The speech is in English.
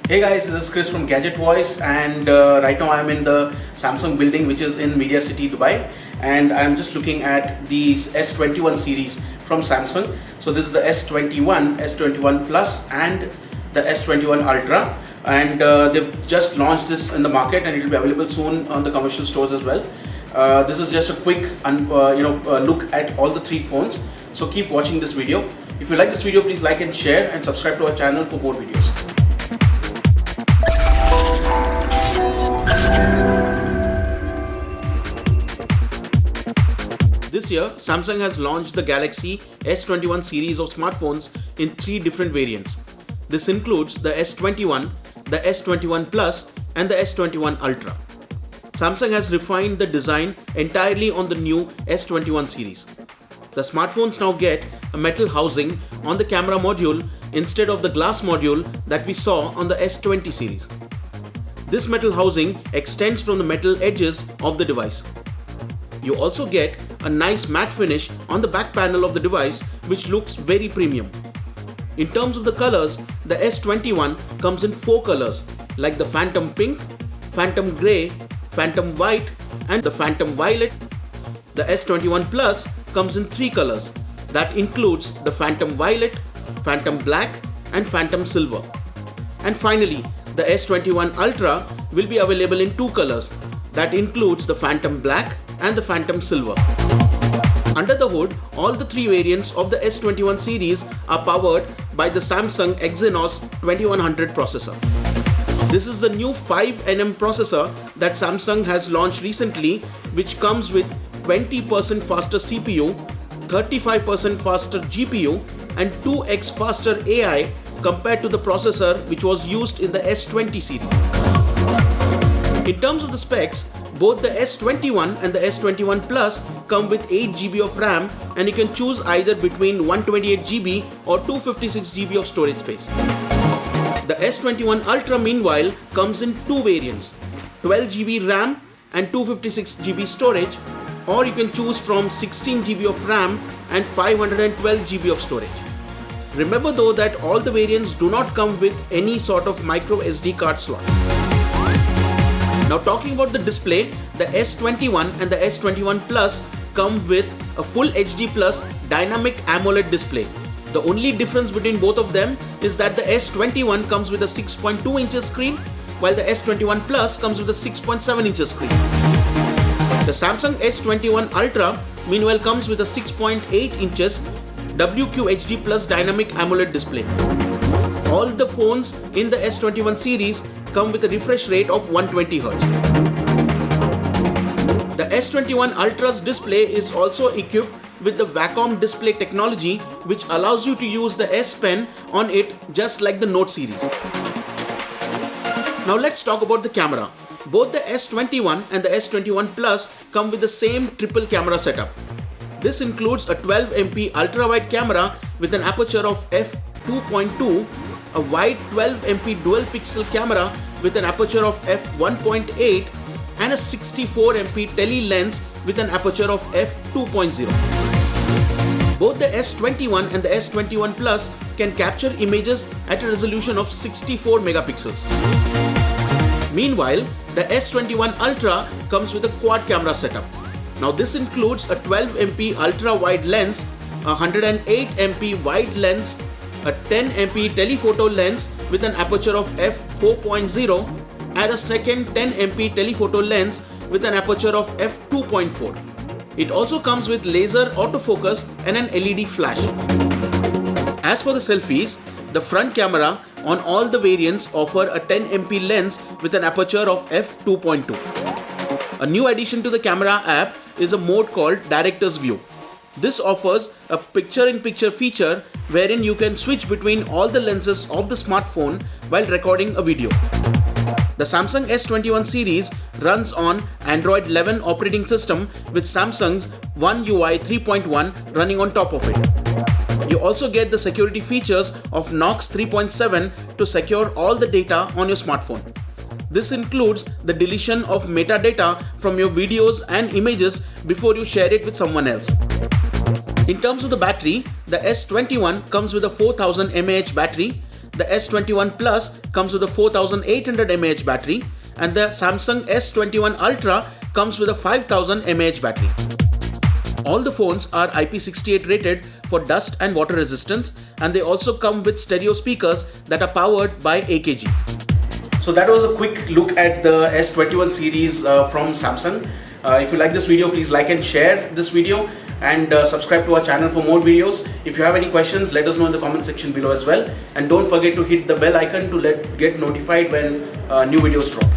Hey guys, this is Chris from Gadget Voice, and right now I'm in the Samsung building, which is in Media City, Dubai, and I'm just looking at the S21 series from Samsung. So this is the S21, S21 Plus, and the S21 Ultra, and they've just launched this in the market, and it will be available soon on the commercial stores as well. This is just a quick look at all the three phones. So keep watching this video. If you like this video, please like and share, and subscribe to our channel for more videos. This year, Samsung has launched the Galaxy S21 series of smartphones in three different variants. This includes the S21, the S21 Plus, and the S21 Ultra. Samsung has refined the design entirely on the new S21 series. The smartphones now get a metal housing on the camera module instead of the glass module that we saw on the S20 series. This metal housing extends from the metal edges of the device. You also get a nice matte finish on the back panel of the device, which looks very premium. In terms of the colors, the S21 comes in 4 colors like the Phantom Pink, Phantom Grey, Phantom White, and the Phantom Violet. The S21 Plus comes in 3 colors that includes the Phantom Violet, Phantom Black, and Phantom Silver. And finally, the S21 Ultra will be available in 2 colors that includes the Phantom Black and the Phantom Silver. Under the hood, all the 3 variants of the S21 series are powered by the Samsung Exynos 2100 processor. This is the new 5nm processor that Samsung has launched recently, which comes with 20% faster CPU, 35% faster GPU, and 2x faster AI compared to the processor which was used in the S20 series. In terms of the specs, both the S21 and the S21 Plus come with 8GB of RAM, and you can choose either between 128GB or 256GB of storage space. The S21 Ultra meanwhile comes in 2 variants, 12GB RAM and 256GB storage, or you can choose from 16GB of RAM and 512GB of storage. Remember though that all the variants do not come with any sort of micro SD card slot. Now talking about the display, the S21 and the S21 Plus come with a Full HD Plus Dynamic AMOLED display. The only difference between both of them is that the S21 comes with a 6.2 inches screen, while the S21 Plus comes with a 6.7 inches screen. The Samsung S21 Ultra meanwhile comes with a 6.8 inches WQHD Plus Dynamic AMOLED display. All the phones in the S21 series come with a refresh rate of 120Hz. The S21 Ultra's display is also equipped with the Wacom display technology, which allows you to use the S Pen on it just like the Note series. Now let's talk about the camera. Both the S21 and the S21 Plus come with the same triple camera setup. This includes a 12MP ultra-wide camera with an aperture of f2.2, a wide 12MP dual-pixel camera with an aperture of f1.8, and a 64MP tele lens with an aperture of f2.0. Both the S21 and the S21 Plus can capture images at a resolution of 64 megapixels. Meanwhile, the S21 Ultra comes with a quad camera setup. Now this includes a 12MP ultra-wide lens, a 108MP wide lens, a 10MP telephoto lens with an aperture of f4.0, and a second 10MP telephoto lens with an aperture of f2.4. It also comes with laser autofocus and an LED flash. As for the selfies, the front camera on all the variants offer a 10MP lens with an aperture of f2.2. A new addition to the camera app is a mode called Director's View. This offers a picture-in-picture feature wherein you can switch between all the lenses of the smartphone while recording a video. The Samsung S21 series runs on Android 11 operating system with Samsung's One UI 3.1 running on top of it. You also get the security features of Knox 3.7 to secure all the data on your smartphone. This includes the deletion of metadata from your videos and images before you share it with someone else. In terms of the battery, the S21 comes with a 4000 mAh battery. the S21 Plus comes with a 4800 mAh battery, and the Samsung S21 Ultra comes with a 5000 mAh battery. All the phones are IP68 rated for dust and water resistance, and they also come with stereo speakers that are powered by AKG. So that was a quick look at the S21 series from Samsung. If you like this video, please like and share this video, and subscribe to our channel for more videos. If you have any questions, let us know in the comment section below as well. And don't forget to hit the bell icon to get notified when new videos drop.